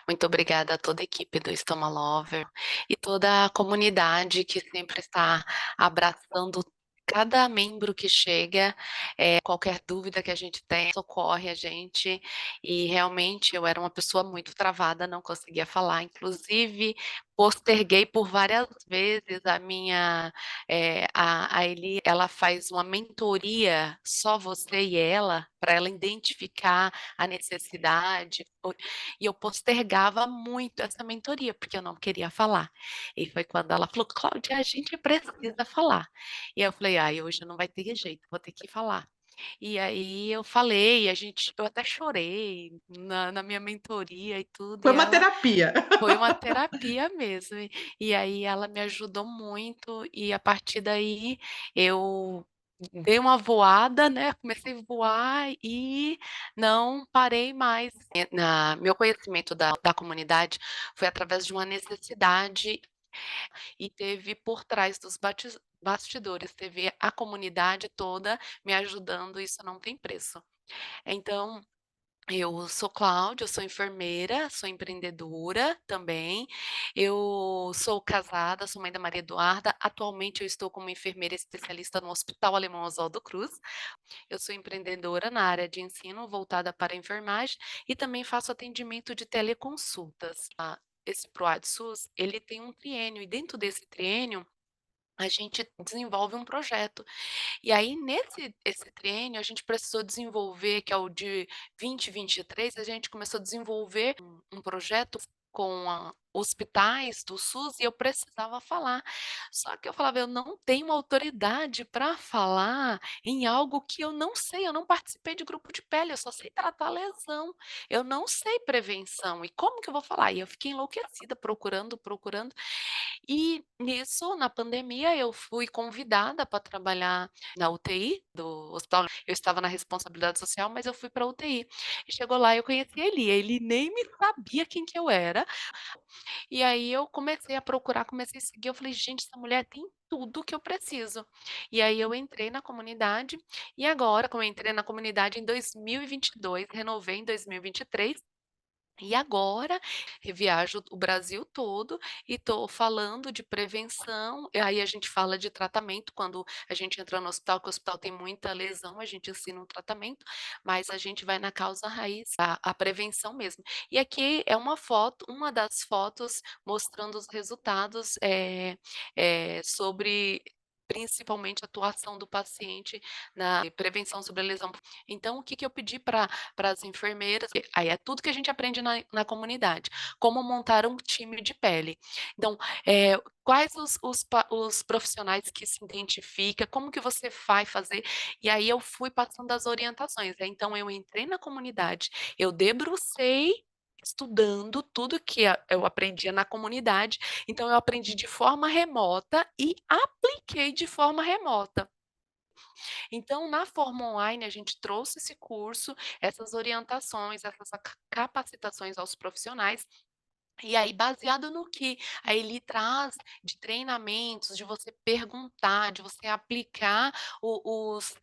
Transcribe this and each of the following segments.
Muito obrigada a toda a equipe do Stoma Lover e toda a comunidade que sempre está abraçando cada membro que chega, qualquer dúvida que a gente tem, socorre a gente, e realmente eu era uma pessoa muito travada, não conseguia falar, inclusive posterguei por várias vezes a minha, a Eli, ela faz uma mentoria, só você e ela, para ela identificar a necessidade, e eu postergava muito essa mentoria, porque eu não queria falar. E foi quando ela falou: "Cláudia, a gente precisa falar". E aí eu falei: "Ai, hoje não vai ter jeito, vou ter que falar". E aí eu falei, eu até chorei na minha mentoria e tudo, Foi e uma ela terapia. foi uma terapia mesmo. E aí ela me ajudou muito e a partir daí eu dei uma voada, né, comecei a voar e não parei mais. Meu conhecimento da comunidade foi através de uma necessidade e teve por trás dos bastidores, teve a comunidade toda me ajudando, isso não tem preço. Então eu sou Cláudia, eu sou enfermeira, sou empreendedora também. Eu sou casada, sou mãe da Maria Eduarda. Atualmente eu estou como enfermeira especialista no Hospital Alemão Oswaldo Cruz. Eu sou empreendedora na área de ensino voltada para a enfermagem e também faço atendimento de teleconsultas. Esse ProAD SUS, ele tem um triênio e dentro desse triênio a gente desenvolve um projeto. E aí nesse esse triênio a gente precisou desenvolver, que é o de 2023, a gente começou a desenvolver um projeto com hospitais do SUS e eu precisava falar. Só que eu falava: "Eu não tenho autoridade para falar em algo que eu não sei, eu não participei de grupo de pele, eu só sei tratar lesão, eu não sei prevenção, e como que eu vou falar?". E eu fiquei enlouquecida procurando, procurando, e nisso, na pandemia, eu fui convidada para trabalhar na UTI do hospital. Eu estava na responsabilidade social, mas eu fui pra UTI. E chegou lá, eu conheci a Eli nem me sabia quem que eu era. E aí eu comecei a procurar, comecei a seguir, eu falei: "Gente, essa mulher tem tudo que eu preciso". E aí eu entrei na comunidade, e agora, como eu entrei na comunidade em 2022, renovei em 2023, e agora reviajo o Brasil todo e estou falando de prevenção, e aí a gente fala de tratamento quando a gente entra no hospital, que o hospital tem muita lesão, a gente ensina um tratamento, mas a gente vai na causa raiz, a prevenção mesmo. E aqui é uma das fotos mostrando os resultados, sobre principalmente a atuação do paciente na prevenção sobre a lesão. Então o que que eu pedi para as enfermeiras, aí é tudo que a gente aprende na comunidade, como montar um time de pele. Então, quais os profissionais que se identifica, como que você vai fazer, e aí eu fui passando as orientações, então eu entrei na comunidade, eu debrucei estudando tudo que eu aprendia na comunidade, então eu aprendi de forma remota e apliquei de forma remota. Então, na forma online, a gente trouxe esse curso, essas orientações, essas capacitações aos profissionais, e aí, baseado no que a Eli traz de treinamentos, de você perguntar, de você aplicar os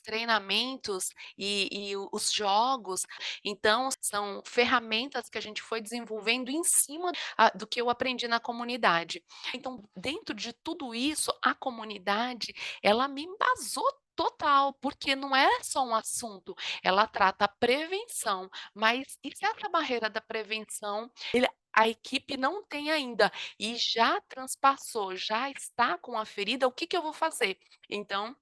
treinamentos e os jogos, então são ferramentas que a gente foi desenvolvendo em cima, do que eu aprendi na comunidade. Então, dentro de tudo isso, a comunidade, ela me embasou total, porque não é só um assunto, ela trata a prevenção, mas e se essa barreira da prevenção a equipe não tem ainda e já transpassou, já está com a ferida, o que que eu vou fazer? Então,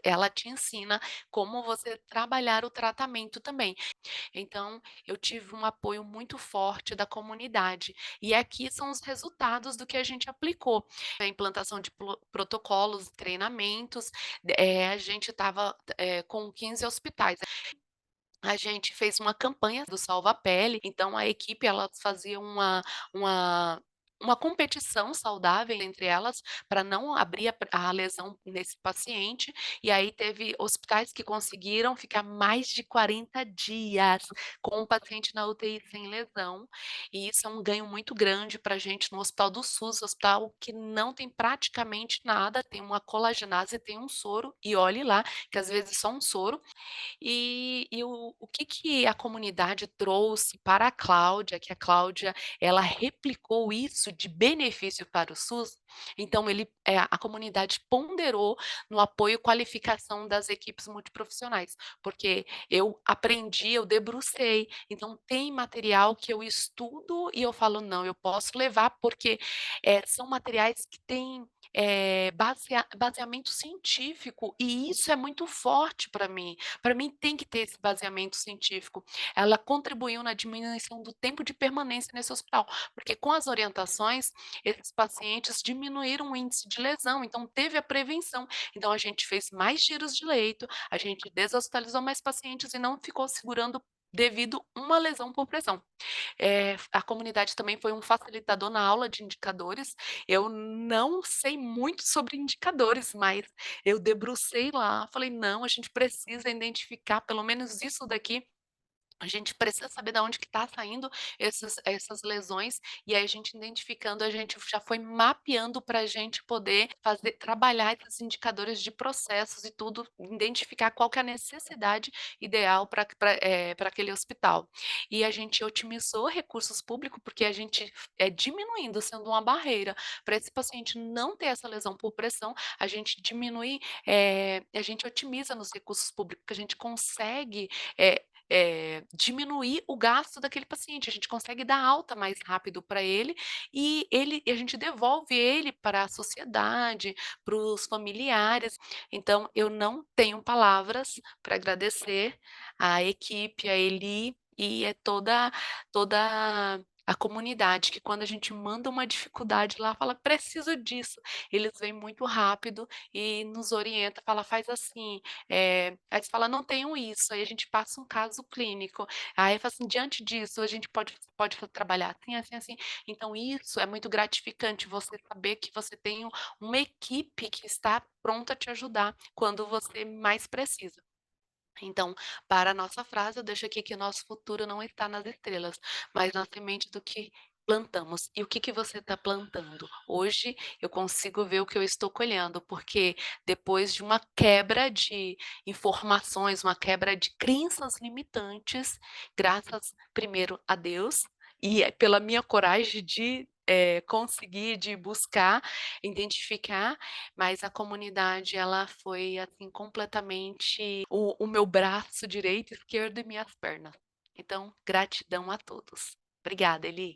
ela te ensina como você trabalhar o tratamento também. Então, eu tive um apoio muito forte da comunidade. E aqui são os resultados do que a gente aplicou. A implantação de protocolos, treinamentos, a gente estava com 15 hospitais. A gente fez uma campanha do Salva Pele, então a equipe, ela fazia uma uma competição saudável entre elas, para não abrir a lesão nesse paciente, e aí teve hospitais que conseguiram ficar mais de 40 dias com o paciente na UTI sem lesão, e isso é um ganho muito grande para a gente no hospital do SUS, hospital que não tem praticamente nada, tem uma colagenase, tem um soro, e olhe lá, que às vezes só um soro, e o que que a comunidade trouxe para a Cláudia, que a Cláudia, ela replicou isso de benefício para o SUS, então a comunidade ponderou no apoio e qualificação das equipes multiprofissionais, porque eu aprendi, eu debrucei, então tem material que eu estudo e eu falo: "Não, eu posso levar", porque, são materiais que têm, baseamento científico, e isso é muito forte para mim tem que ter esse baseamento científico. Ela contribuiu na diminuição do tempo de permanência nesse hospital, porque com as orientações, esses pacientes diminuíram o índice de lesão, então teve a prevenção. Então a gente fez mais giros de leito, a gente deshospitalizou mais pacientes e não ficou segurando devido uma lesão por pressão. A comunidade também foi um facilitador na aula de indicadores. Eu não sei muito sobre indicadores, mas eu debrucei lá, falei: "Não, a gente precisa identificar pelo menos isso daqui, a gente precisa saber da onde que está saindo essas lesões", e aí a gente identificando, a gente já foi mapeando para a gente poder fazer trabalhar esses indicadores de processos e tudo, identificar qual que é a necessidade ideal para aquele hospital. E a gente otimizou recursos públicos, porque a gente, diminuindo, sendo uma barreira para esse paciente não ter essa lesão por pressão, a gente diminui, a gente otimiza nos recursos públicos, porque a gente consegue, diminuir o gasto daquele paciente, a gente consegue dar alta mais rápido para ele, e a gente devolve ele para a sociedade, para os familiares. Então eu não tenho palavras para agradecer a equipe, a Eli e toda a comunidade, que quando a gente manda uma dificuldade lá, fala: "Preciso disso", eles vêm muito rápido e nos orienta, fala: "Faz assim", aí você fala: "Não tenho isso", aí a gente passa um caso clínico, aí fala assim: "Diante disso, a gente pode trabalhar assim, assim, assim". Então isso é muito gratificante, você saber que você tem uma equipe que está pronta a te ajudar quando você mais precisa. Então, para a nossa frase, eu deixo aqui que o nosso futuro não está nas estrelas, mas na semente do que plantamos. E o que que você está plantando? Hoje eu consigo ver o que eu estou colhendo, porque depois de uma quebra de informações, uma quebra de crenças limitantes, graças primeiro a Deus e pela minha coragem de conseguir, de buscar, identificar, mas a comunidade ela foi assim completamente o meu braço direito, esquerdo e minhas pernas. Então, gratidão a todos. Obrigada, Eli.